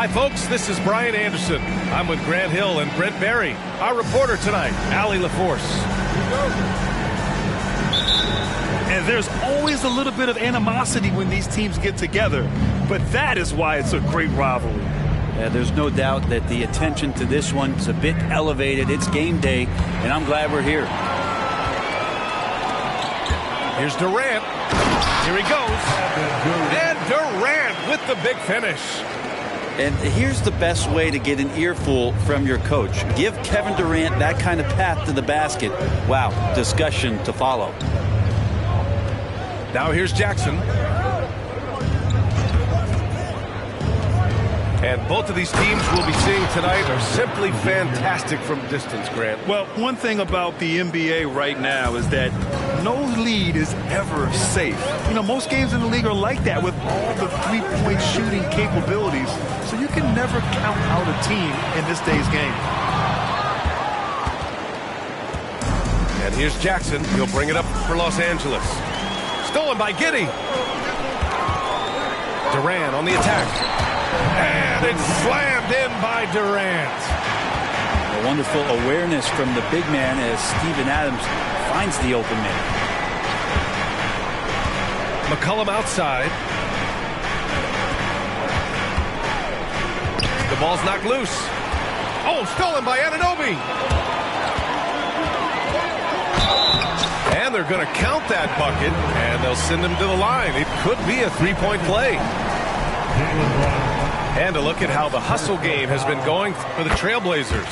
Hi, folks. This is Brian Anderson. I'm with Grant Hill and Brent Barry. Our reporter tonight, Allie LaForce. And there's always a little bit of animosity when these teams get together. But that is why it's a great rivalry. Yeah, there's no doubt that the attention to this one is a bit elevated. It's game day, and I'm glad we're here. Here's Durant. Here he goes. And Durant with the big finish. And here's the best way to get an earful from your coach. Give Kevin Durant that kind of path to the basket. Wow, discussion to follow. Now here's Jackson. And both of these teams we'll be seeing tonight are simply fantastic from distance, Grant. Well, one thing about the NBA right now is that no lead is ever safe. You know, most games in the league are like that with all the three-point shooting capabilities. So you can never count out a team in this day's game. And here's Jackson. He'll bring it up for Los Angeles. Stolen by Giddey. Durant on the attack. And it's slammed in by Durant. A wonderful awareness from the big man as Steven Adams finds the open man. McCollum outside. The ball's knocked loose. Oh, stolen by Anunoby. And they're going to count that bucket, and they'll send him to the line. It could be a three-point play. And a look at how the hustle game has been going for the Trailblazers.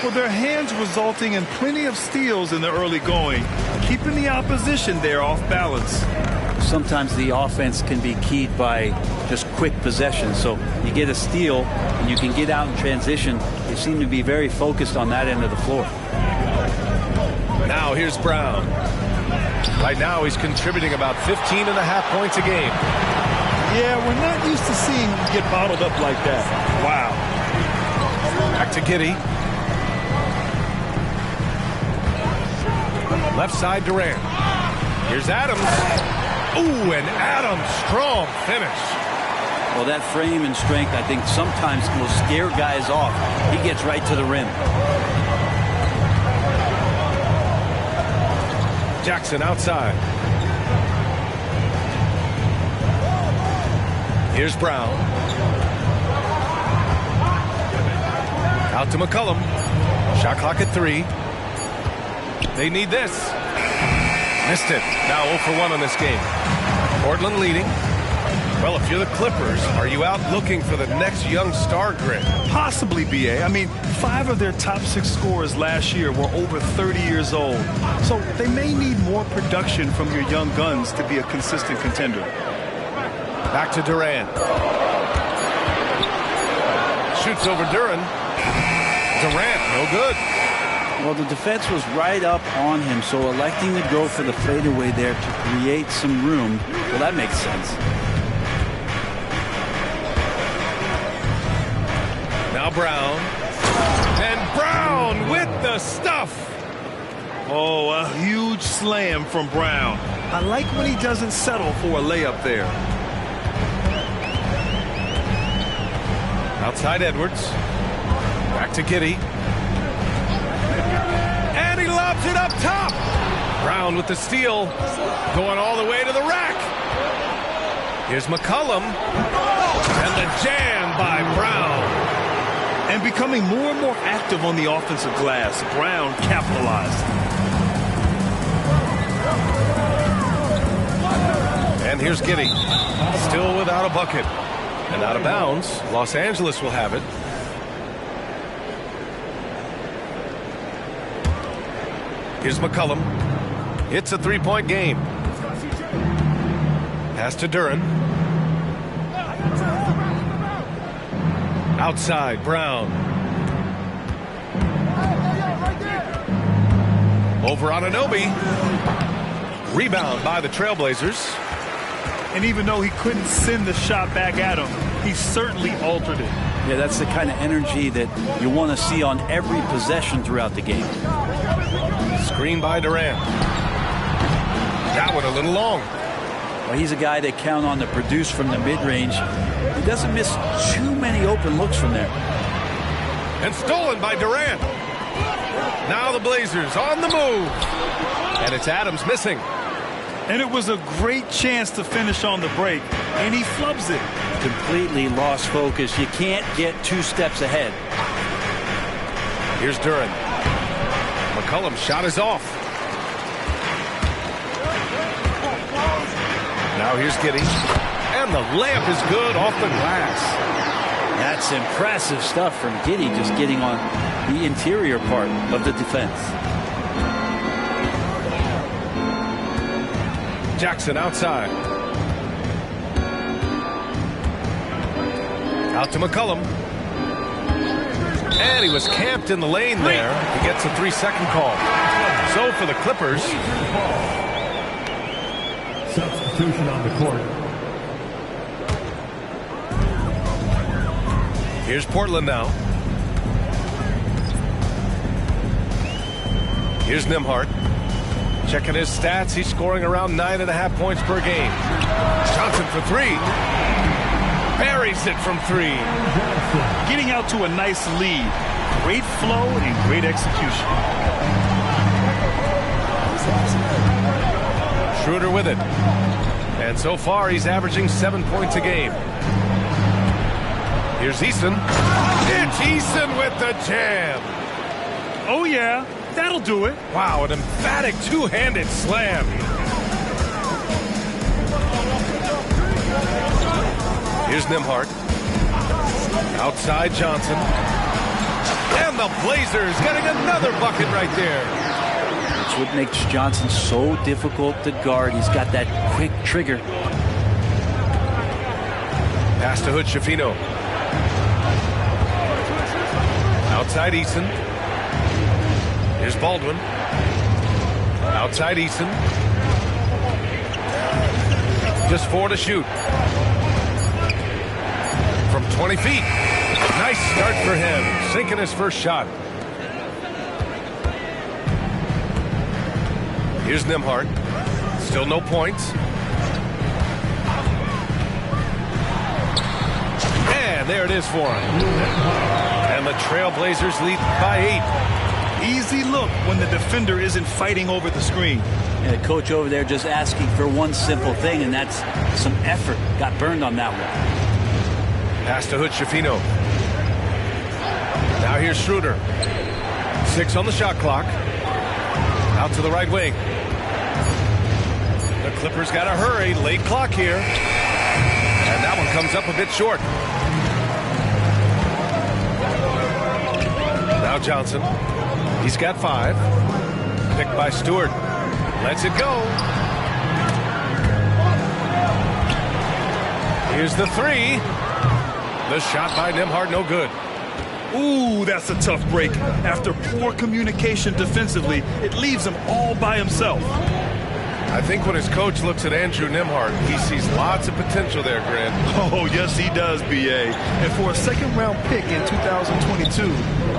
Well, their hands resulting in plenty of steals in the early going, keeping the opposition there off balance. Sometimes the offense can be keyed by just quick possession. So you get a steal and you can get out in transition. They seem to be very focused on that end of the floor. Now here's Brown. Right now he's contributing about 15.5 points a game. Yeah, we're not used to seeing him get bottled up like that. Wow. Back to Giddey. Left side Durant. Here's Adams. Ooh, and Adams, strong finish. Well, that frame and strength, I think, sometimes will scare guys off. He gets right to the rim. Jackson outside. Here's Brown. Out to McCollum. Shot clock at 3. They need this. Missed it. Now 0 for 1 on this game. Portland leading. Well, if you're the Clippers, are you out looking for the next young star, Grant? Possibly, B.A. I mean, 5 of their top 6 scorers last year were over 30 years old. So they may need more production from your young guns to be a consistent contender. Back to Durant. Shoots over Durant. Durant, no good. Well, the defense was right up on him, so electing to go for the fadeaway there to create some room, well, that makes sense. Now Brown. And Brown with the stuff. Oh, a huge slam from Brown. I like when he doesn't settle for a layup there. Outside Edwards. Back to Giddey. And he lobs it up top. Brown with the steal. Going all the way to the rack. Here's McCollum. And the jam by Brown. And becoming more and more active on the offensive glass, Brown capitalized. And here's Giddey. Still without a bucket. And out of bounds. Los Angeles will have it. Here's McCollum. It's a three-point game. Pass to Durant. Outside, Brown. Over on Anunoby. Rebound by the Trailblazers. And even though he couldn't send the shot back at him, he certainly altered it. Yeah, that's the kind of energy that you want to see on every possession throughout the game. Screen by Durant. That one a little long. Well, he's a guy that count on to produce from the mid-range. He doesn't miss too many open looks from there. And stolen by Durant. Now the Blazers on the move. And it's Adams missing. And it was a great chance to finish on the break, and he flubs it. Completely lost focus. You can't get 2 steps ahead. Here's Duran. McCollum's shot is off. Now here's Giddey. And the layup is good off the glass. That's impressive stuff from Giddey, just getting on the interior part of the defense. Jackson outside. Out to McCollum. And he was camped in the lane there. He gets a 3-second call. So for the Clippers. Substitution on the court. Here's Portland now. Here's Nembhard. Checking his stats, he's scoring around 9.5 points per game. Johnson for 3. Buries it from 3. Getting out to a nice lead. Great flow and great execution. Schroeder with it. And so far, he's averaging 7 points a game. Here's Eason. It's Eason with the jam. Oh, yeah. That'll do it. Wow, an emphatic two-handed slam. Here's Nembhard. Outside Johnson. And the Blazers getting another bucket right there. That's what makes Johnson so difficult to guard. He's got that quick trigger. Pass to Hood Schifino. Outside Eason. Here's Baldwin. Outside Eason. Just 4 to shoot. From 20 feet. Nice start for him. Sinking his first shot. Here's Nembhard. Still no points. And there it is for him. And the Trailblazers lead by 8. Easy look when the defender isn't fighting over the screen. Yeah, the coach over there just asking for one simple thing, and that's some effort. Got burned on that one. Pass to Hood Schifino. Now here's Schroeder. 6 on the shot clock. Out to the right wing. The Clippers got to hurry. Late clock here. And that one comes up a bit short. Now Johnson. He's got 5. Picked by Stewart. Lets it go. Here's the 3. The shot by Nembhard, no good. Ooh, that's a tough break. After poor communication defensively, it leaves him all by himself. I think when his coach looks at Andrew Nembhard, he sees lots of potential there, Grant. Oh, yes, he does, B.A. And for a second-round pick in 2022,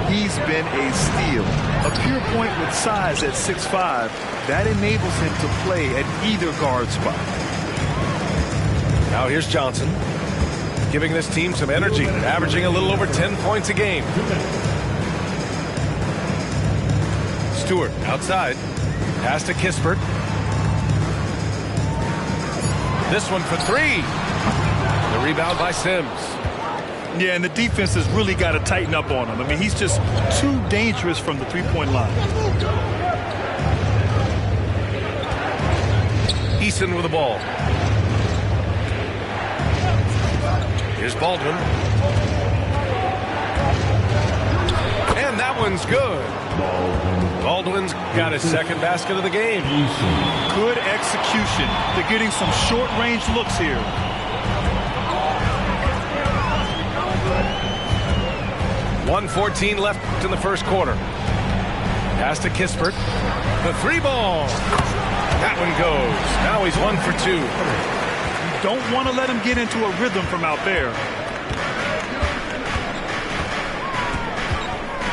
he's been a steal. A pure point with size at 6'5", that enables him to play at either guard spot. Now here's Johnson, giving this team some energy, averaging a little over 10 points a game. Stewart outside. Pass to Kispert. This one for 3. The rebound by Sims. Yeah, and the defense has really got to tighten up on him. I mean, he's just too dangerous from the three-point line. Eason with the ball. Here's Baldwin. And that one's good. Baldwin's got his second basket of the game. Good execution. They're getting some short-range looks here. .114 left in the first quarter. Pass to Kispert. The 3-ball. That one goes. Now he's 1 for 2. You don't want to let him get into a rhythm from out there.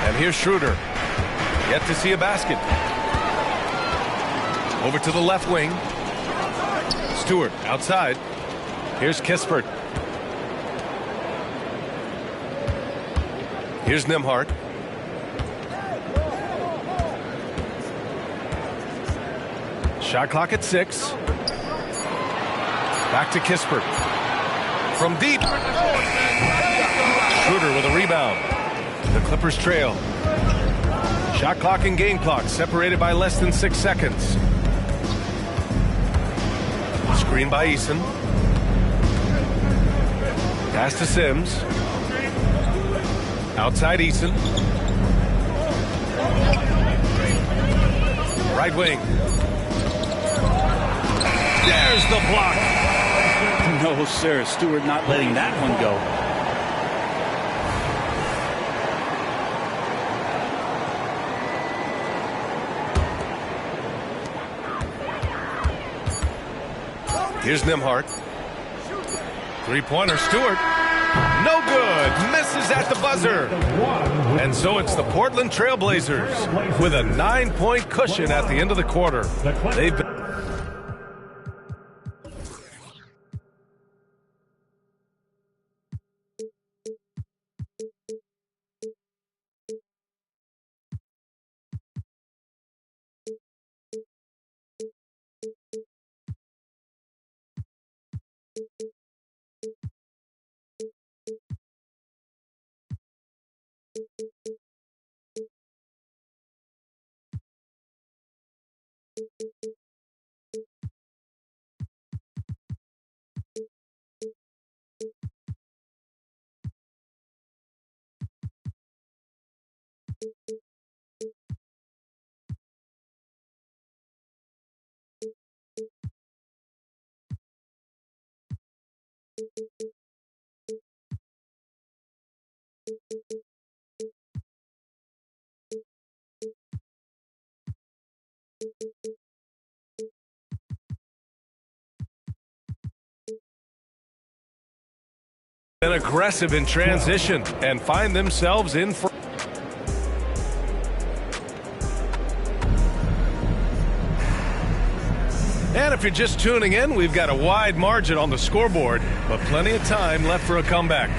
And here's Schroeder. Yet to see a basket. Over to the left wing. Stewart outside. Here's Kispert. Here's Nembhard. Shot clock at 6. Back to Kispert. From deep. Schroeder with a rebound. The Clippers trail. Shot clock and game clock separated by less than 6 seconds. Screen by Eason. Pass to Sims. Outside Eason. Right wing. There's the block. No, sir. Stewart not letting that one go. Here's Nembhard. Three-pointer, Stewart. No good. Misses at the buzzer. And so it's the Portland Trailblazers with a 9-point cushion at the end of the quarter. They've been aggressive in transition and find themselves in front. And if you're just tuning in, we've got a wide margin on the scoreboard, but plenty of time left for a comeback.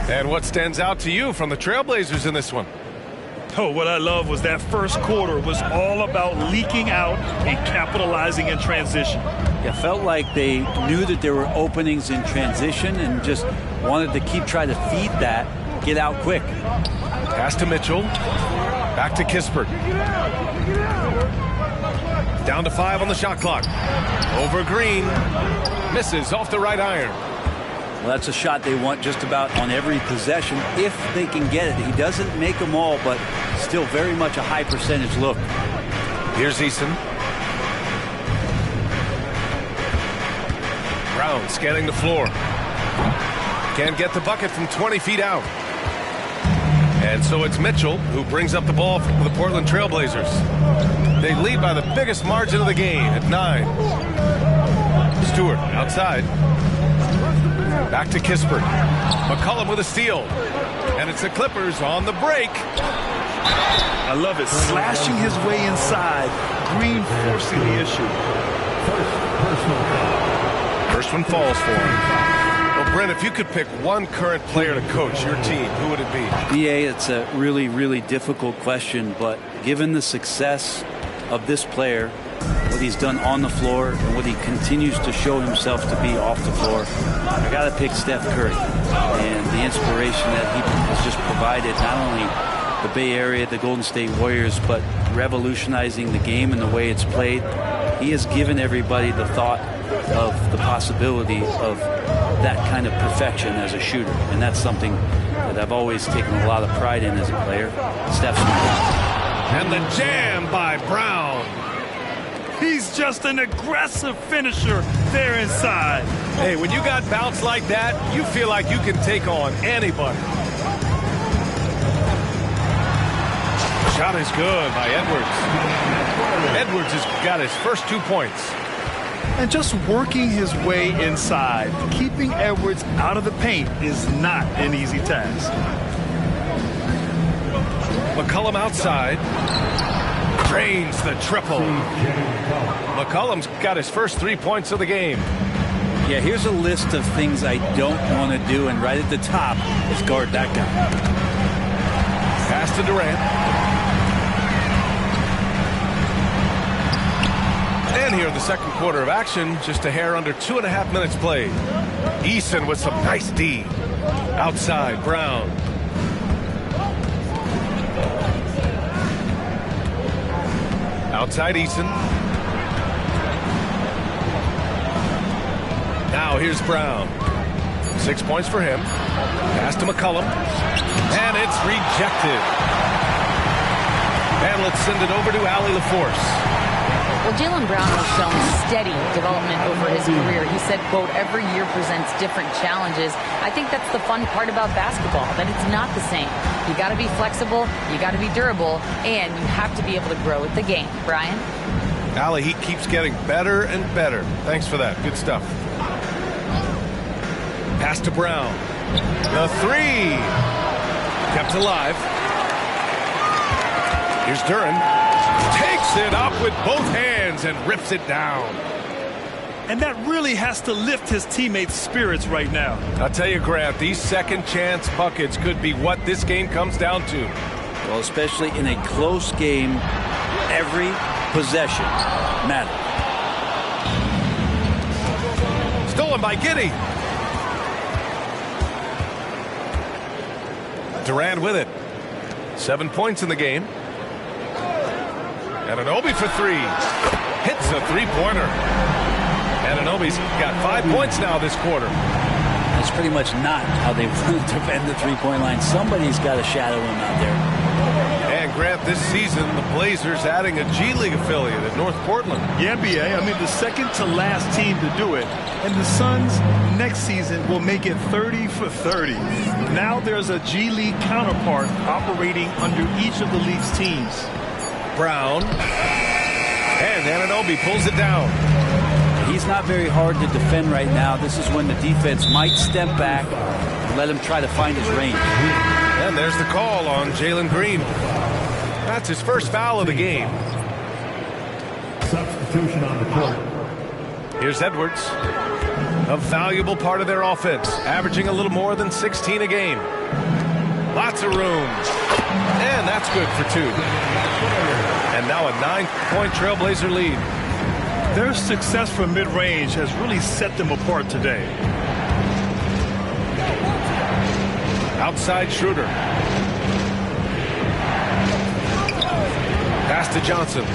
And what stands out to you from the Trailblazers in this one? Oh, what I love was that first quarter was all about leaking out and capitalizing in transition. It felt like they knew that there were openings in transition and just wanted to keep trying to feed that, get out quick. Pass to Mitchell. Back to Kispert. Down to 5 on the shot clock. Over Green. Misses off the right iron. Well, that's a shot they want just about on every possession if they can get it. He doesn't make them all, but still very much a high percentage look. Here's Eason. Brown scanning the floor. Can't get the bucket from 20 feet out. And so it's Mitchell who brings up the ball for the Portland Trailblazers. They lead by the biggest margin of the game at 9. Stewart outside. Back to Kispert. McCollum with a steal. And it's the Clippers on the break. I love it. Slashing his way inside. Green forcing the issue. First one falls for him. Well, Brent, if you could pick one current player to coach your team, who would it be? BA, it's a really, really difficult question, but given the success of this player, what he's done on the floor and what he continues to show himself to be off the floor, I got to pick Steph Curry and the inspiration that he has just provided, not only the Bay Area, the Golden State Warriors, but revolutionizing the game and the way it's played. He has given everybody the thought of the possibility of that kind of perfection as a shooter, and that's something that I've always taken a lot of pride in as a player. Steph's my guy. And the jam by Brown. He's just an aggressive finisher there inside. Hey, when you got bounce like that, you feel like you can take on anybody. Shot is good by Edwards. Edwards has got his first 2 points. And just working his way inside, keeping Edwards out of the paint is not an easy task. McCollum outside. Drains the triple. McCollum's got his first 3 points of the game. Yeah, here's a list of things I don't want to do, and right at the top is guard that guy. Pass to Durant. And here in the second quarter of action, just a hair under 2.5 minutes played. Eason with some nice D. Outside, Brown. Outside Eason. Now here's Brown. 6 points for him. Pass to McCollum. And it's rejected. And let's send it over to Allie LaForce. Well, Jaylen Brown has shown steady development over his career. He said, quote, every year presents different challenges. I think that's the fun part about basketball, that it's not the same. You got to be flexible, you got to be durable, and you have to be able to grow with the game. Brian? Allie, he keeps getting better and better. Thanks for that. Good stuff. Pass to Brown. The three. Kept alive. Here's Duran. Takes it up with both hands and rips it down. And that really has to lift his teammates' spirits right now. I'll tell you, Grant, these second chance buckets could be what this game comes down to. Well, especially in a close game, every possession matters. Stolen by Giddey. Durant with it. 7 points in the game. Anunoby for three. Hits a three-pointer. Anunoby's got 5 points now this quarter. That's pretty much not how they defend the three-point line. Somebody's got to shadow him out there. And Grant, this season, the Blazers adding a G League affiliate at North Portland. Yeah, NBA. I mean, the second to last team to do it. And the Suns next season will make it 30 for 30. Now there's a G League counterpart operating under each of the league's teams. Brown. And Anunoby pulls it down. He's not very hard to defend right now. This is when the defense might step back and let him try to find his range. And there's the call on Jalen Green. That's his first foul of the game. Substitution on the court. Here's Edwards. A valuable part of their offense, averaging a little more than 16 a game. Lots of room. And that's good for two. And now a 9-point Trailblazer lead. Their success from mid-range has really set them apart today. Outside Schroeder. Pass to Johnson.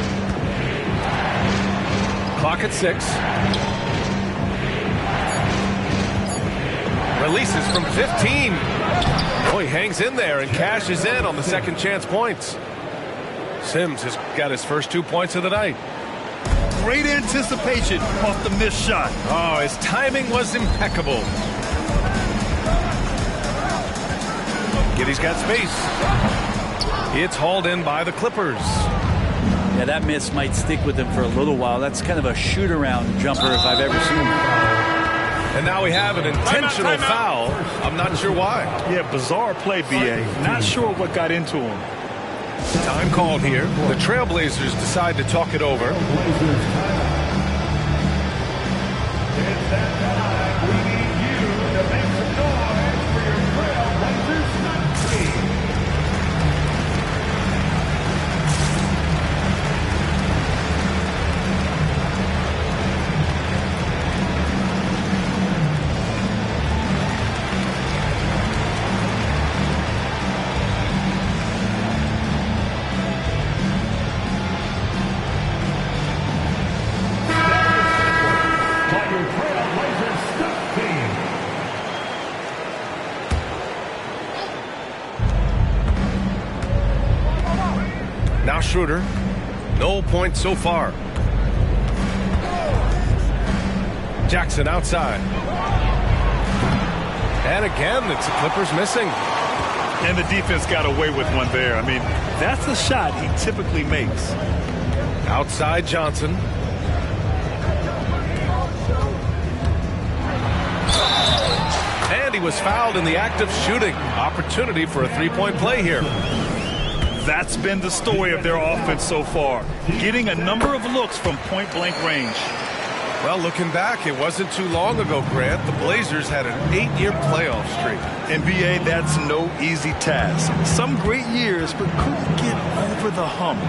Clock at 6. Releases from 15. Oh, he hangs in there and cashes in on the second chance points. Sims has got his first 2 points of the night. Great anticipation off the missed shot. Oh, his timing was impeccable. Giddey's got space. It's hauled in by the Clippers. Yeah, that miss might stick with him for a little while. That's kind of a shoot-around jumper if I've ever seen one. And now we have an intentional foul. I'm not sure why. Yeah, bizarre play, BA. Not sure what got into him. Time called here. The Trailblazers decide to talk it over. Now Schroeder. No points so far. Jackson outside. And again, it's the Clippers missing. And the defense got away with one there. I mean, that's a shot he typically makes. Outside Johnson. And he was fouled in the act of shooting. Opportunity for a three-point play here. That's been the story of their offense so far. Getting a number of looks from point-blank range. Well, looking back, it wasn't too long ago, Grant. The Blazers had an 8-year playoff streak. NBA, that's no easy task. Some great years, but couldn't get over the hump.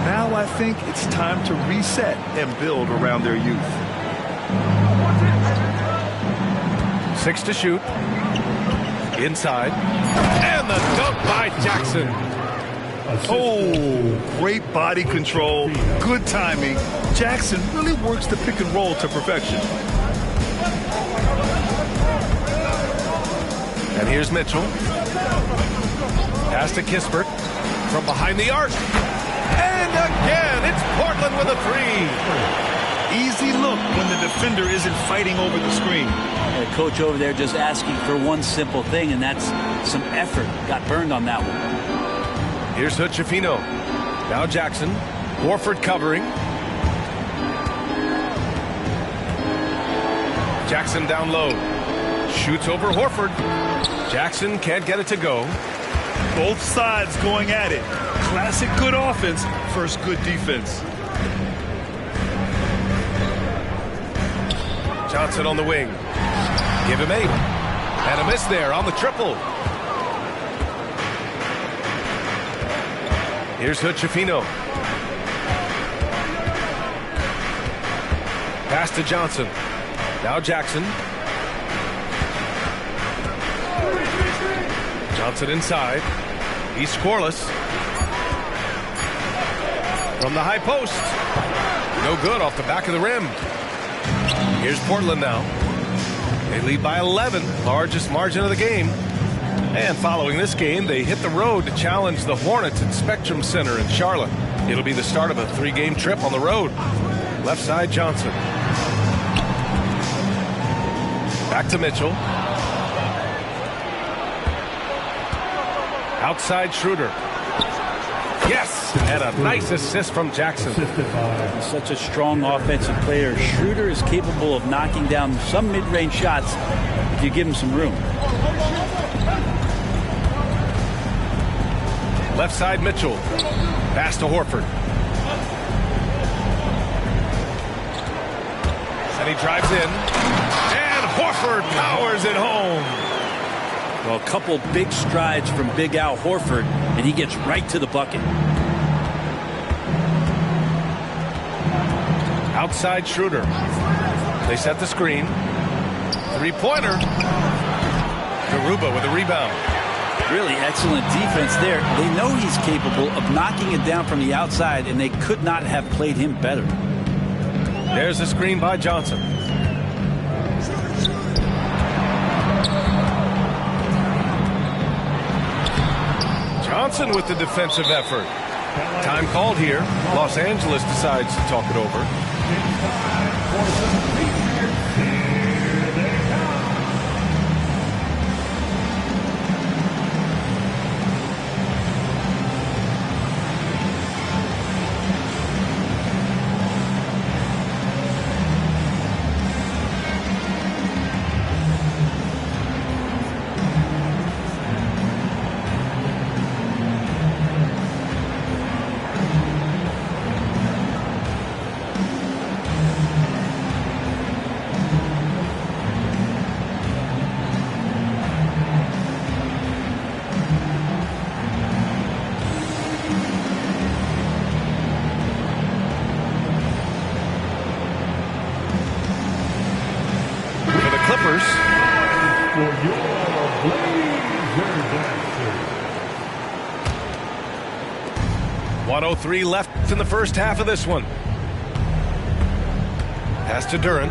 Now I think it's time to reset and build around their youth. 6 to shoot. Inside. And the dunk by Jackson. Oh, great body control, good timing. Jackson really works the pick and roll to perfection. And here's Mitchell. Pass to Kispert from behind the arc. And again, it's Portland with a three. Easy look when the defender isn't fighting over the screen. The coach over there just asking for one simple thing, and that's some effort. Got burned on that one. Here's Hood-Schifino. Now Jackson. Horford covering. Jackson down low. Shoots over Horford. Jackson can't get it to go. Both sides going at it. Classic good offense, first good defense. Johnson on the wing. Give him 8. And a miss there on the triple. Here's Hood-Schifino. Pass to Johnson. Now Jackson. Johnson inside. He's scoreless. From the high post. No good off the back of the rim. Here's Portland now. They lead by 11. Largest margin of the game. And following this game, they hit the road to challenge the Hornets at Spectrum Center in Charlotte. It'll be the start of a 3-game trip on the road. Left side, Johnson. Back to Mitchell. Outside Schroeder. Yes! And a nice assist from Jackson. He's such a strong offensive player. Schroeder is capable of knocking down some mid-range shots if you give him some room. Left side, Mitchell. Pass to Horford. And he drives in. And Horford powers it home. Well, a couple big strides from Big Al Horford, and he gets right to the bucket. Outside Schroeder. They set the screen. Three-pointer. Garuba with a rebound. Really excellent defense there. They know he's capable of knocking it down from the outside, and they could not have played him better. There's the screen by Johnson. Johnson with the defensive effort. Time called here. Los Angeles decides to talk it over. Clippers. For your Blazers. 1:03 left in the first half of this one. Pass to Duren.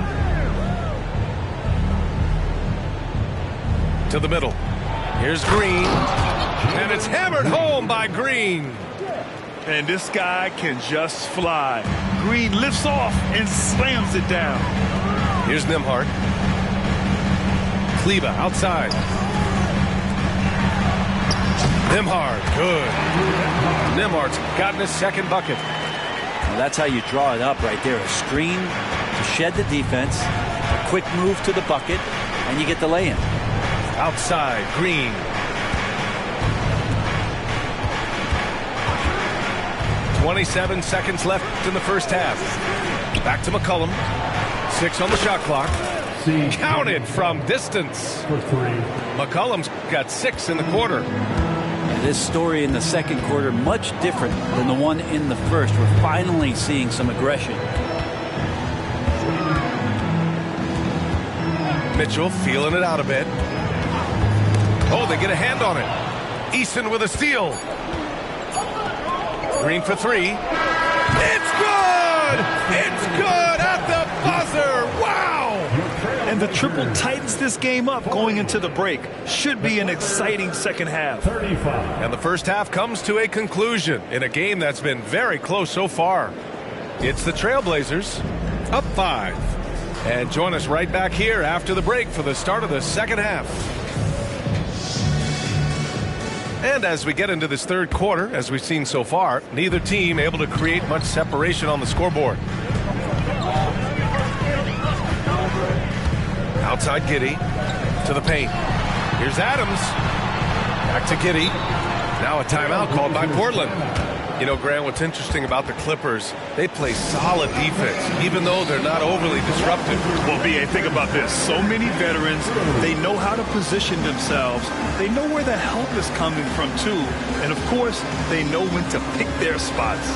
To the middle. Here's Green. And it's hammered home by Green. And this guy can just fly. Green lifts off and slams it down. Here's Nembhard. Kleba outside. Nimhard, good. Nimhard's gotten his second bucket. Well, that's how you draw it up right there. A screen to shed the defense, a quick move to the bucket, and you get the lay-in. Outside, Green. .27 seconds left in the first half. Back to McCollum. 6 on the shot clock. Counted from distance. For 3. McCollum's got 6 in the quarter. This story in the second quarter much different than the one in the first. We're finally seeing some aggression. Mitchell feeling it out a bit. Oh, they get a hand on it. Eason with a steal. Green for 3. It's good! It's good at the buzzer! Wow! And the triple tightens this game up going into the break. Should be an exciting second half. 35. And the first half comes to a conclusion in a game that's been very close so far. It's the Trailblazers up 5. And join us right back here after the break for the start of the second half. And as we get into this third quarter, as we've seen so far, neither team able to create much separation on the scoreboard. Outside Giddey to the paint. Here's Adams. Back to Giddey. Now a timeout called by Portland. You know, Grant, what's interesting about the Clippers, they play solid defense, even though they're not overly disruptive. Well, B.A., think about this. So many veterans, they know how to position themselves. They know where the help is coming from, too. And, of course, they know when to pick their spots.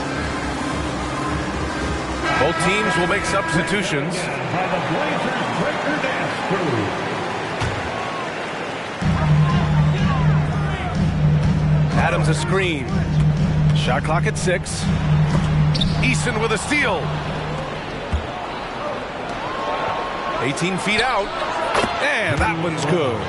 Both teams will make substitutions. By the Blazers breaker dance crew. Adams a screen. Shot clock at 6. Eason with a steal. 18 feet out. And that one's good.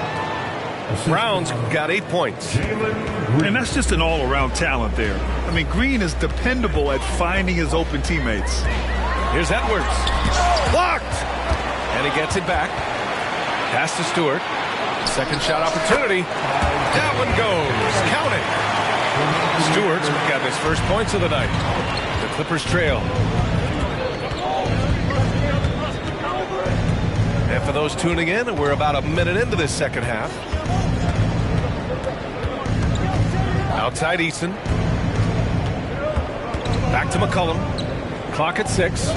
Brown's got 8 points. And that's just an all-around talent there. I mean, Green is dependable at finding his open teammates. Here's Edwards. Blocked. And he gets it back. Pass to Stewart. Second shot opportunity. That one goes. Count it. Stewart's got his first points of the night. The Clippers trail. And for those tuning in, we're about a minute into this second half. Outside Eason. Back to McCollum. Clock at 6.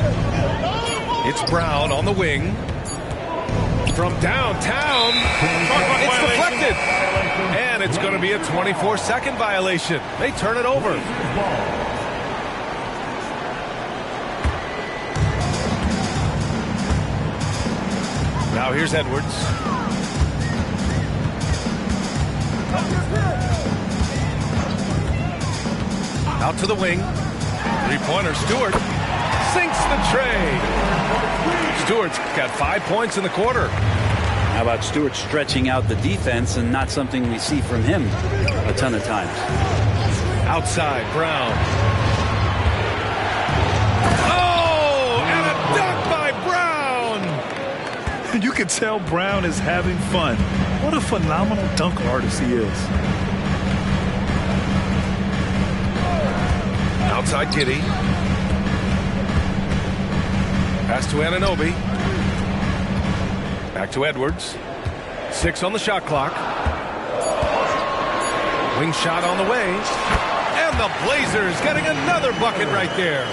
It's Brown on the wing. From downtown. It's deflected. And it's going to be a 24-second violation. They turn it over. Now here's Edwards. Out to the wing. Three-pointer. Stewart sinks the tray. Stewart's got 5 points in the quarter. How about Stewart stretching out the defense, and not something we see from him a ton of times. Outside, Brown. Oh, and a dunk by Brown. You can tell Brown is having fun. What a phenomenal dunk artist he is. Outside Giddey. Pass to Anunoby. Back to Edwards. 6 on the shot clock. Wing shot on the way. And the Blazers getting another bucket right there.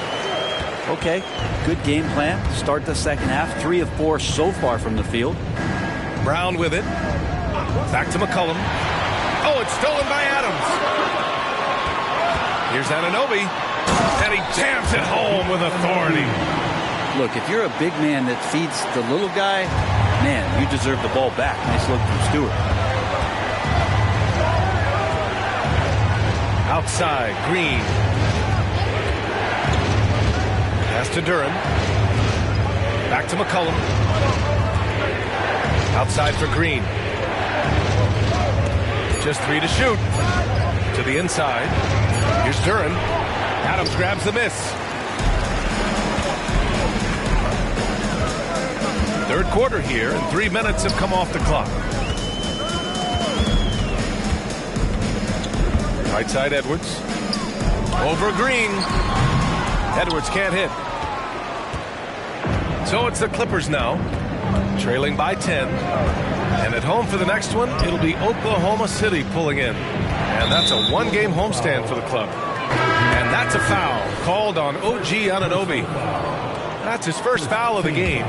Okay, good game plan. Start the second half. 3 of 4 so far from the field. Brown with it. Back to McCollum. Oh, it's stolen by Adams. Here's Anunoby. And he jams it home with authority. Look, if you're a big man that feeds the little guy, man, you deserve the ball back. Nice look from Stewart. Outside, Green. Pass to Duran. Back to McCollum. Outside for Green. Just 3 to shoot. To the inside. Here's Duran. Adams grabs the miss. Third quarter here, and 3 minutes have come off the clock. Right side Edwards. Over Green. Edwards can't hit. So it's the Clippers now, trailing by 10. And at home for the next one, it'll be Oklahoma City pulling in. And that's a one-game homestand for the club. And that's a foul called on OG Anunoby. That's his first foul of the game.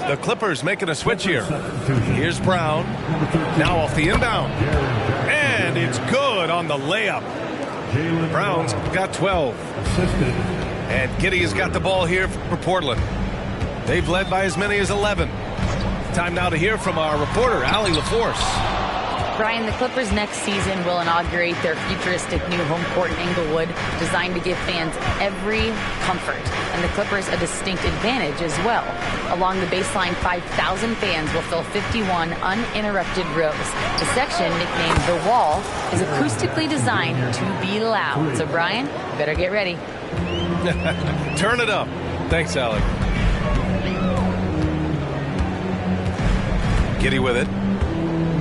The Clippers making a switch here. Here's Brown. Now off the inbound. And it's good on the layup. Brown's got 12. And Giddey has got the ball here for Portland. They've led by as many as 11. Time now to hear from our reporter, Allie LaForce. Brian, the Clippers next season will inaugurate their futuristic new home court in Inglewood, designed to give fans every comfort. And the Clippers a distinct advantage as well. Along the baseline, 5,000 fans will fill 51 uninterrupted rows. The section, nicknamed The Wall, is acoustically designed to be loud. So, Brian, you better get ready. Turn it up. Thanks, Allie. Giddey with it.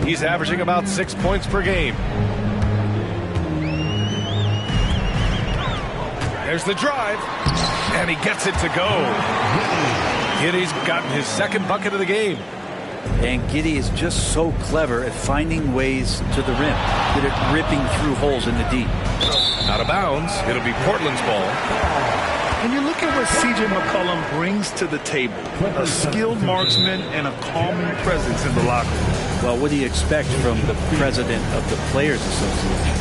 He's averaging about 6 points per game. There's the drive, and he gets it to go. Giddey's gotten his second bucket of the game. And Giddey is just so clever at finding ways to the rim, good at ripping through holes in the D. Out of bounds. It'll be Portland's ball. And you look at what C.J. McCollum brings to the table. A skilled marksman and a calming presence in the locker room. Well, what do you expect from the president of the Players Association?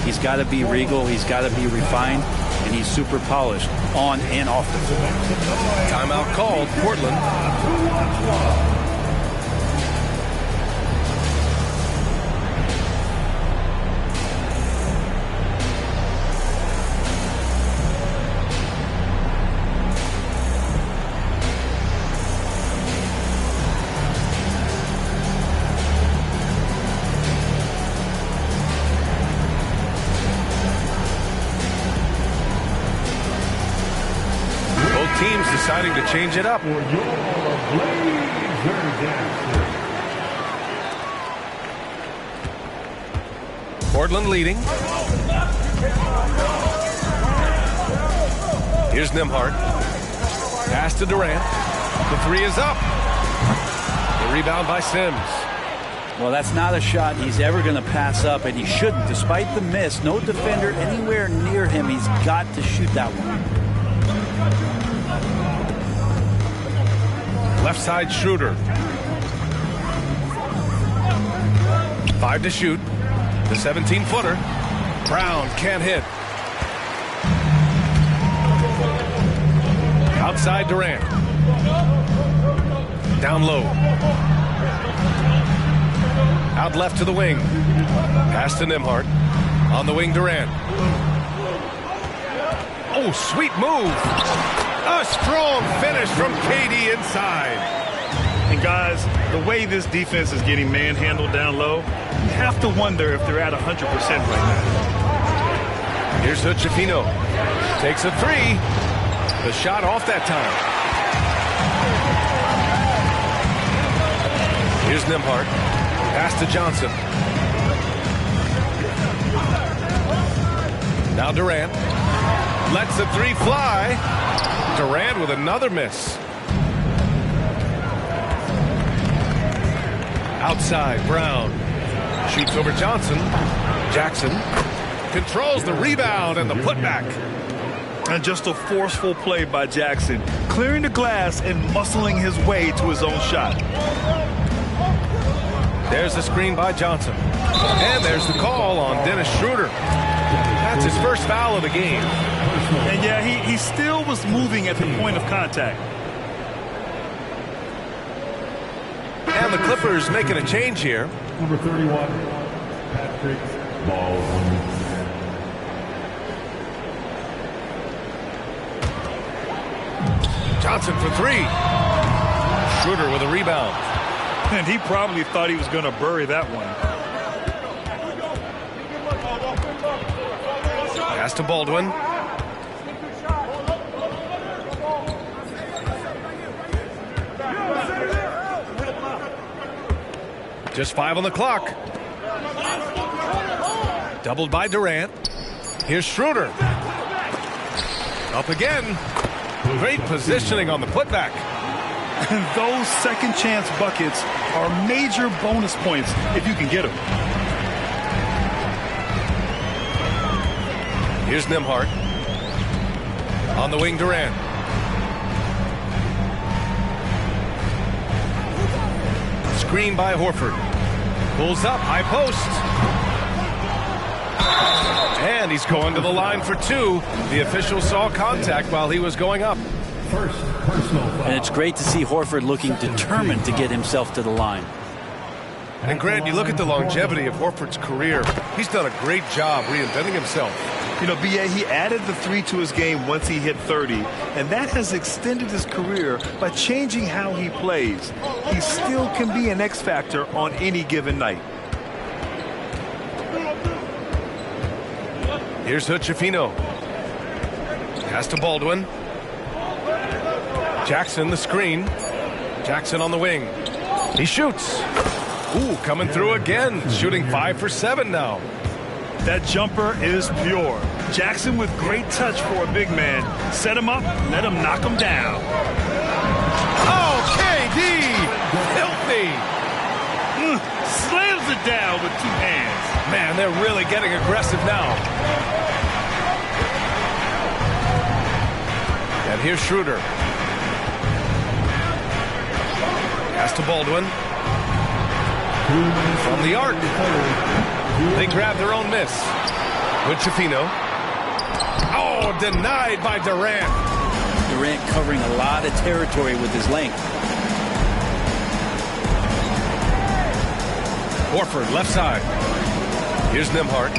He's got to be regal, he's got to be refined, and he's super polished on and off the floor. Timeout called, Portland. Teams deciding to change it up. Portland leading. Here's Nembhard. Pass to Durant. The three is up. The rebound by Sims. Well, that's not a shot he's ever going to pass up, and he shouldn't. Despite the miss, no defender anywhere near him. He's got to shoot that one. Left side Schroeder. 5 to shoot. The 17-footer. Brown can't hit. Outside Durant. Down low. Out left to the wing. Pass to Nembhard. On the wing, Durant. Oh, sweet move. A strong finish from KD inside. And guys, the way this defense is getting manhandled down low, you have to wonder if they're at 100% right now. Here's Hood-Schifino. Takes a three. The shot off that time. Here's Nembhard. Pass to Johnson. Now Durant. Lets the three fly. Durant with another miss. Outside, Brown. Shoots over Johnson. Jackson controls the rebound and the putback. And just a forceful play by Jackson, clearing the glass and muscling his way to his own shot. There's the screen by Johnson. And there's the call on Dennis Schroeder. That's his first foul of the game. And yeah, he still was moving at the point of contact. And the Clippers making a change here. Number 31, Patrick Baldwin. Johnson for three. Schroeder with a rebound. And he probably thought he was going to bury that one. Pass to Baldwin. Just 5 on the clock. Doubled by Durant. Here's Schroeder. Up again. Great positioning on the putback. And those second chance buckets are major bonus points if you can get them. Here's Nembhard. On the wing, Durant. Screen by Horford. Pulls up, high post. And he's going to the line for two. The official saw contact while he was going up. First personal foul. And it's great to see Horford looking determined to get himself to the line. And Grant, you look at the longevity of Horford's career. He's done a great job reinventing himself. You know, B.A., he added the 3 to his game once he hit 30, and that has extended his career by changing how he plays. He still can be an X factor on any given night. Here's Hood-Schifino. Pass to Baldwin. Jackson the screen. Jackson on the wing. He shoots. Ooh, coming through again. Shooting 5 for 7 now. That jumper is pure. Jackson with great touch for a big man. Set him up, let him knock him down. Oh, KD! Filthy! Slams it down with 2 hands. Man, they're really getting aggressive now. And here's Schroeder. Pass to Baldwin. From the arc. They grab their own miss. Hood-Schifino. Oh, denied by Durant. Durant covering a lot of territory with his length. Horford, left side. Here's Nembhard.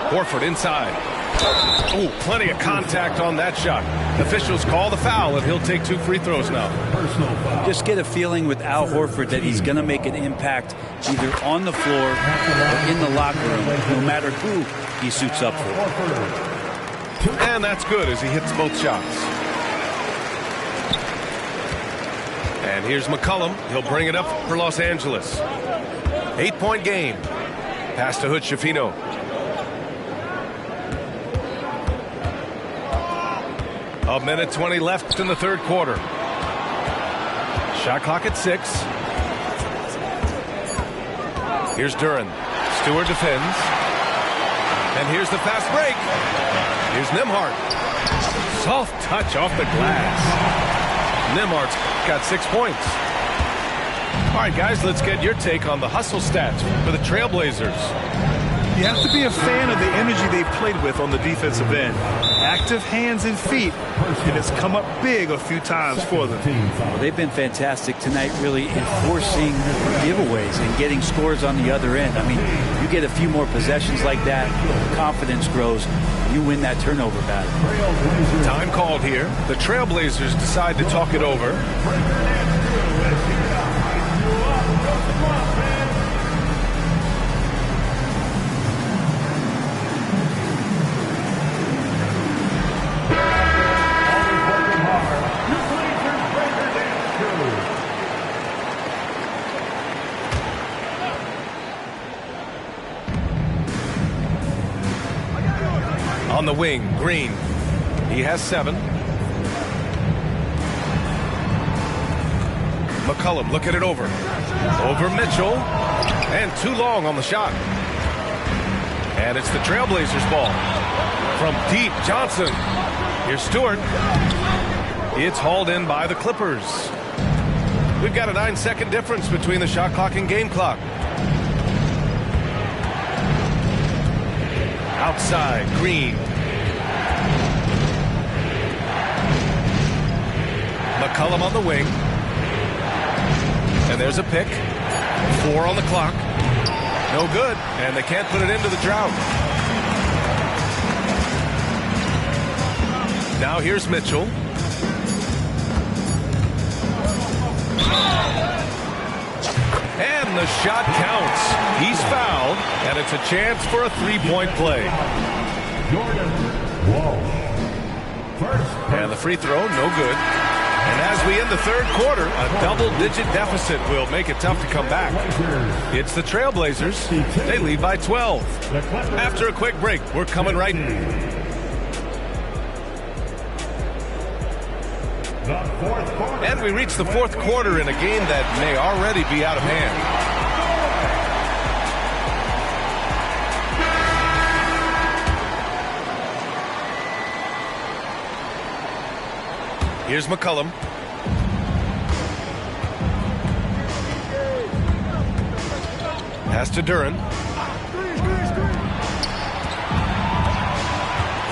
Horford inside. Oh, plenty of contact on that shot. Officials call the foul, and he'll take 2 free throws now. Personal foul. Just get a feeling with Al Horford that he's going to make an impact either on the floor or in the locker room, no matter who he suits up for. And that's good as he hits both shots. And here's McCollum. He'll bring it up for Los Angeles. 8-point game. Pass to Hood-Schifino. A minute 20 left in the third quarter. Shot clock at 6. Here's Duran. Stewart defends. And here's the fast break. Here's Nembhard. Soft touch off the glass. Nembhard's got 6 points. All right, guys, let's get your take on the hustle stats for the Trailblazers. You have to be a fan of the energy they've played with on the defensive end. Active hands and feet, and it's come up big a few times for them. Well, they've been fantastic tonight, really enforcing giveaways and getting scores on the other end. I mean, you get a few more possessions like that, confidence grows, you win that turnover battle. Time called here. The Trailblazers decide to talk it over. On the wing, Green. He has 7. McCollum looking it over. Over Mitchell. And too long on the shot. And it's the Trailblazers ball. From deep, Johnson. Here's Stewart. It's hauled in by the Clippers. We've got a 9-second difference between the shot clock and game clock. Outside, Green. McCollum on the wing. And there's a pick. 4 on the clock. No good. And they can't put it into the drought. Now here's Mitchell. And the shot counts. He's fouled, and it's a chance for a 3-point play. Jordan Walsh. First. And the free throw, no good. And as we end the third quarter, a double-digit deficit will make it tough to come back. It's the Trailblazers. They lead by 12. After a quick break, we're coming right in. And we reach the fourth quarter in a game that may already be out of hand. Here's McCollum. Pass to Duran.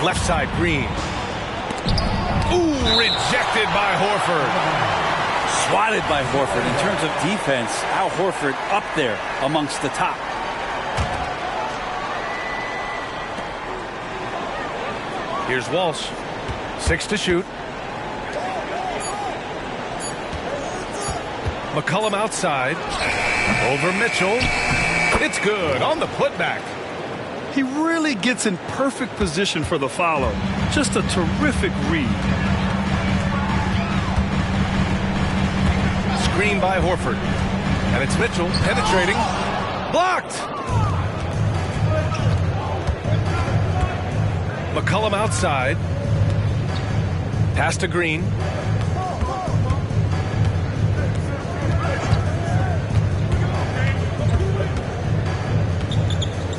Left side, Green. Ooh, rejected by Horford. Swatted by Horford. In terms of defense, Al Horford up there amongst the top. Here's Walsh. 6 to shoot. McCollum outside. Over Mitchell. It's good on the putback. He really gets in perfect position for the follow. Just a terrific read. Screen by Horford. And it's Mitchell penetrating. Blocked! McCollum outside. Pass to Green.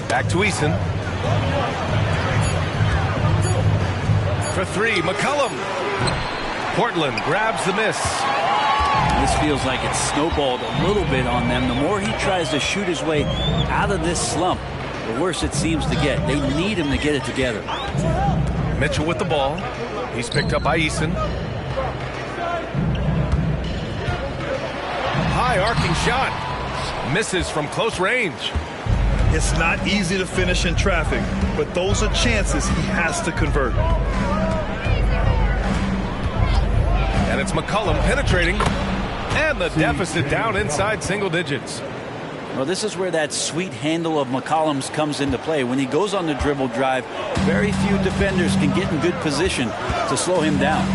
Back to Eason. For 3, McCollum. Portland grabs the miss. This feels like it's snowballed a little bit on them. The more he tries to shoot his way out of this slump, the worse it seems to get. They need him to get it together. Mitchell with the ball. He's picked up by Eason. High arcing shot. Misses from close range. It's not easy to finish in traffic, but those are chances he has to convert. And it's McCollum penetrating. And the deficit down inside single digits. Well, this is where that sweet handle of McCollum's comes into play. When he goes on the dribble drive, very few defenders can get in good position to slow him down.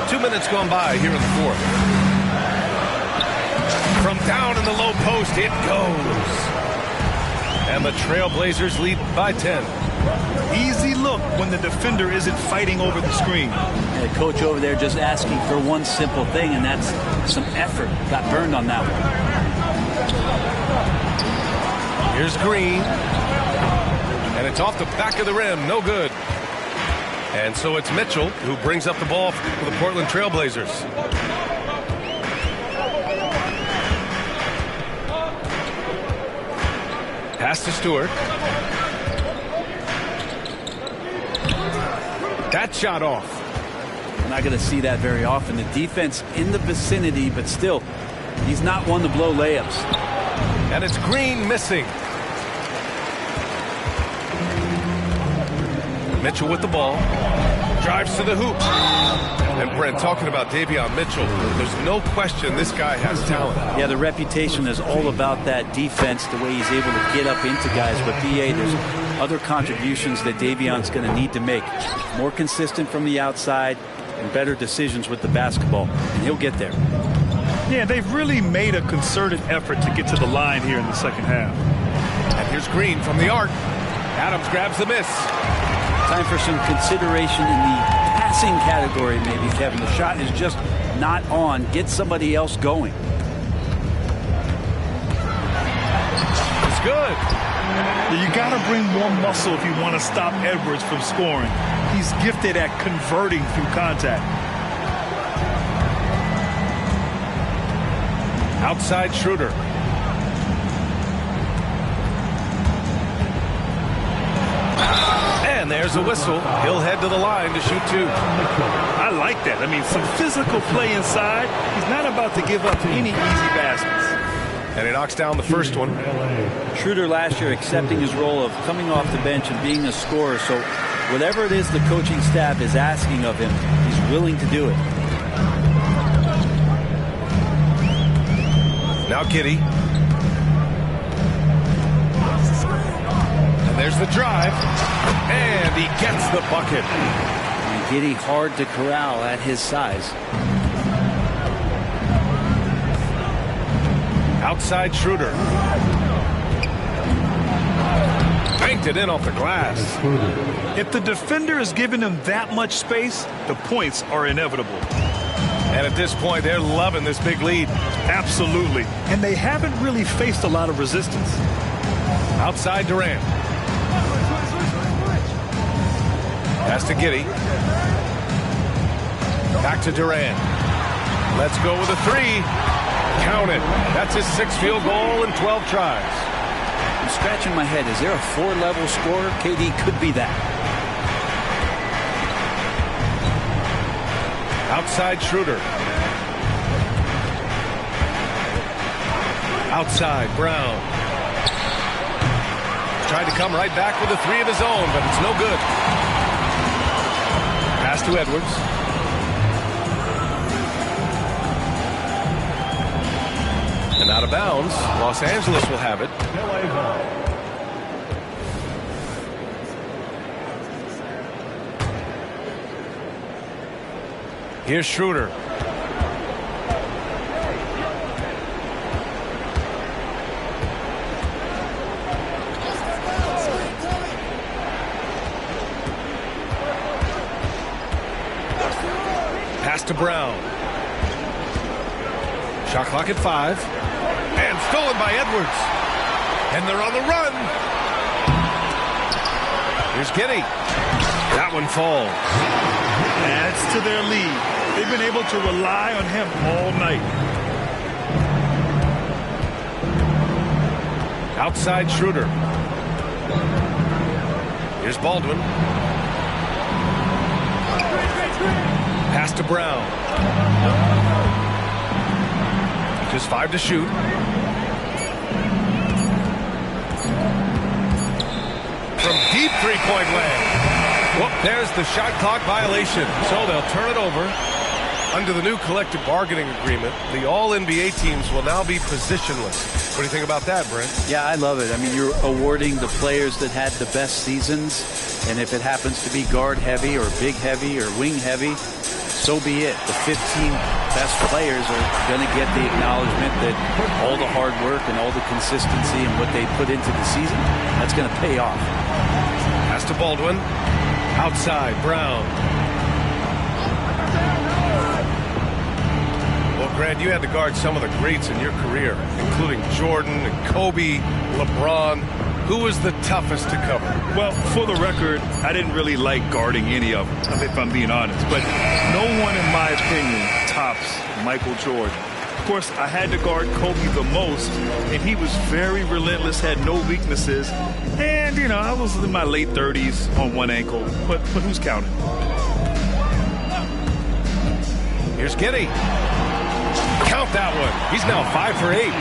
2 minutes gone by here in the fourth. From down in the low post, it goes. And the Trailblazers lead by 10. Easy look when the defender isn't fighting over the screen. The coach over there just asking for one simple thing, and that's some effort. Got burned on that one. Here's Green. And it's off the back of the rim. No good. And so it's Mitchell who brings up the ball for the Portland Trailblazers. Pass to Stewart. That shot off. We're not going to see that very often. The defense in the vicinity, but still, he's not one to blow layups. And it's Green missing. Mitchell with the ball. Drives to the hoop. And Brent, talking about Davion Mitchell, there's no question this guy has talent. Yeah, the reputation is all about that defense, the way he's able to get up into guys. But BA, there's other contributions that Davion's going to need to make. More consistent from the outside and better decisions with the basketball. And he'll get there. Yeah, they've really made a concerted effort to get to the line here in the second half. And here's Green from the arc. Adams grabs the miss. Time for some consideration in the passing category, maybe, Kevin. The shot is just not on. Get somebody else going. It's good. You got to bring more muscle if you want to stop Edwards from scoring. He's gifted at converting through contact. Outside Schroeder. And there's a whistle. He'll head to the line to shoot 2. I like that. I mean, some physical play inside. He's not about to give up any easy baskets. And he knocks down the first one. Schroeder last year accepting his role of coming off the bench and being a scorer. So whatever it is the coaching staff is asking of him, he's willing to do it. Now Giddey. And there's the drive. And And he gets the bucket. And Giddey hard to corral at his size. Outside Schroeder. Banked it in off the glass. If the defender is giving him that much space, the points are inevitable. And at this point, they're loving this big lead. Absolutely. And they haven't really faced a lot of resistance. Outside Durant. Pass to Giddey. Back to Durant. Let's go with a three. Count it. That's his 6th field goal in 12 tries. I'm scratching my head. Is there a 4-level scorer? KD could be that. Outside Schroeder. Outside Brown. Tried to come right back with a three of his own, but it's no good. Pass to Edwards. And out of bounds. Los Angeles will have it. Here's Schroeder. Pass to Brown. Shot clock at 5. And stolen by Edwards. And they're on the run. Here's Giddey. That one falls. Adds to their lead. They've been able to rely on him all night. Outside Schroeder. Here's Baldwin. Pass to Brown. Just 5 to shoot. From deep three-point land. Well, there's the shot clock violation. So they'll turn it over. Under the new collective bargaining agreement, the all-NBA teams will now be positionless. What do you think about that, Brent? Yeah, I love it. I mean, you're awarding the players that had the best seasons. And if it happens to be guard heavy or big heavy or wing heavy, so be it. The 15 best players are going to get the acknowledgement that all the hard work and all the consistency and what they put into the season, that's going to pay off. Pass to Baldwin. Outside, Brown. Well, Grant, you had to guard some of the greats in your career, including Jordan and Kobe, LeBron. Who was the toughest to cover? Well, for the record, I didn't really like guarding any of them, if I'm being honest. But no one, in my opinion, tops Michael Jordan. Of course, I had to guard Kobe the most, and he was very relentless, had no weaknesses. And, you know, I was in my late 30s on one ankle, but who's counting? Here's Giddey. Count that one. He's now 5 for 8.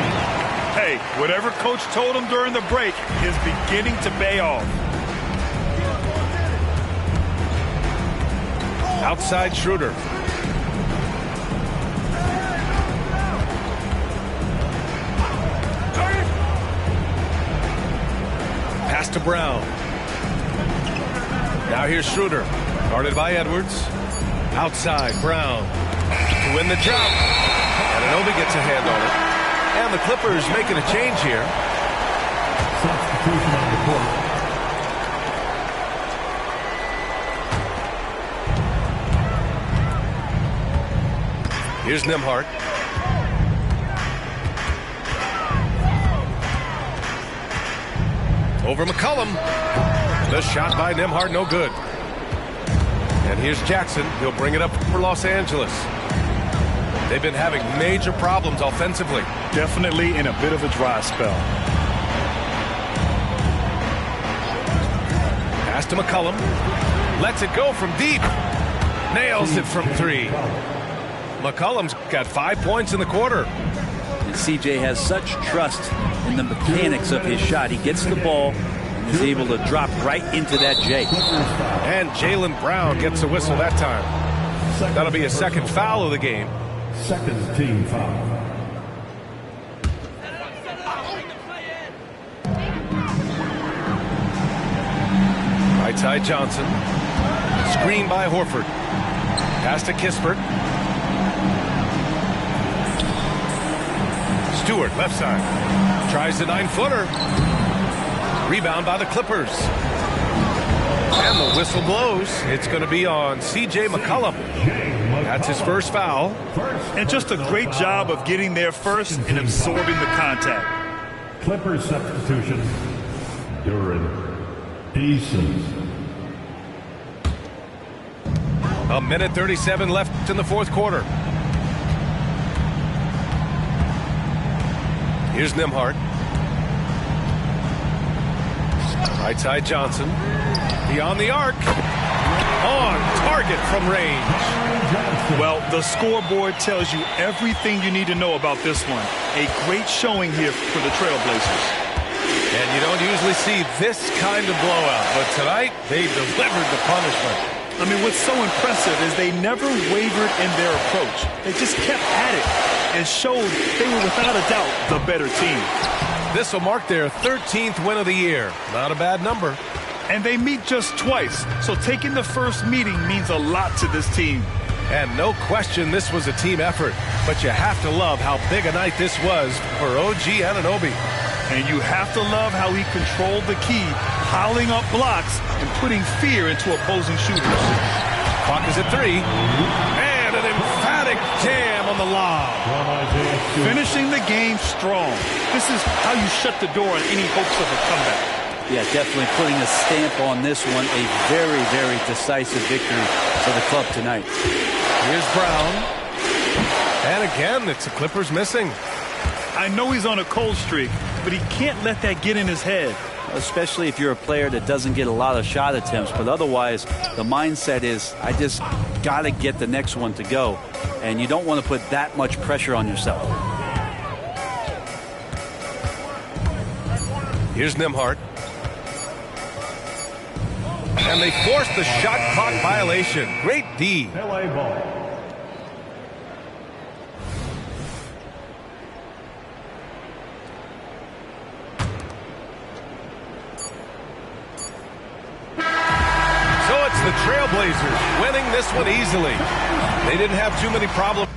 Hey, whatever coach told him during the break is beginning to pay off. Outside Schroeder. Pass to Brown. Now here's Schroeder. Guarded by Edwards. Outside Brown. To win the jump. And Anunoby gets a hand on it. And the Clippers making a change here. Substitution on the court. Here's Nembhard. Over McCollum. The shot by Nembhard, no good. And here's Jackson. He'll bring it up for Los Angeles. They've been having major problems offensively. Definitely in a bit of a dry spell. Pass to McCollum. Lets it go from deep. Nails it from 3. McCollum's got 5 points in the quarter. And CJ has such trust in the mechanics of his shot. He gets the ball and is able to drop right into that J. And Jaylen Brown gets a whistle that time. That'll be a second foul of the game. Second team foul. Right side Johnson. Screen by Horford. Pass to Kispert. Stewart, left side. Tries the 9-footer. Rebound by the Clippers. And the whistle blows. It's going to be on C.J. McCollum. That's his first foul. And just a great job of getting there first and absorbing the contact. Clippers substitution. Duran. Decent. A minute 37 left in the fourth quarter. Here's Nembhard. Right side Johnson. Beyond the arc. On target from range. Well, the scoreboard tells you everything you need to know about this one. A great showing here for the Trailblazers. And you don't usually see this kind of blowout, but tonight they delivered the punishment. I mean, what's so impressive is they never wavered in their approach. They just kept at it and showed they were without a doubt the better team. This will mark their 13th win of the year. Not a bad number. And they meet just twice, so taking the first meeting means a lot to this team. And no question this was a team effort, but you have to love how big a night this was for OG Anunoby. And you have to love how he controlled the key, piling up blocks and putting fear into opposing shooters. Clock is at 3. And an emphatic jam on the lob. Finishing the game strong. This is how you shut the door on any hopes of a comeback. Yeah, definitely putting a stamp on this one. A very, very decisive victory for the club tonight. Here's Brown. And again, it's the Clippers missing. I know he's on a cold streak, but he can't let that get in his head. Especially if you're a player that doesn't get a lot of shot attempts. But otherwise, the mindset is, I just got to get the next one to go. And you don't want to put that much pressure on yourself. Here's Nembhard. And they forced the shot clock violation. Great D. LA ball. So it's the Trailblazers winning this one easily. They didn't have too many problems.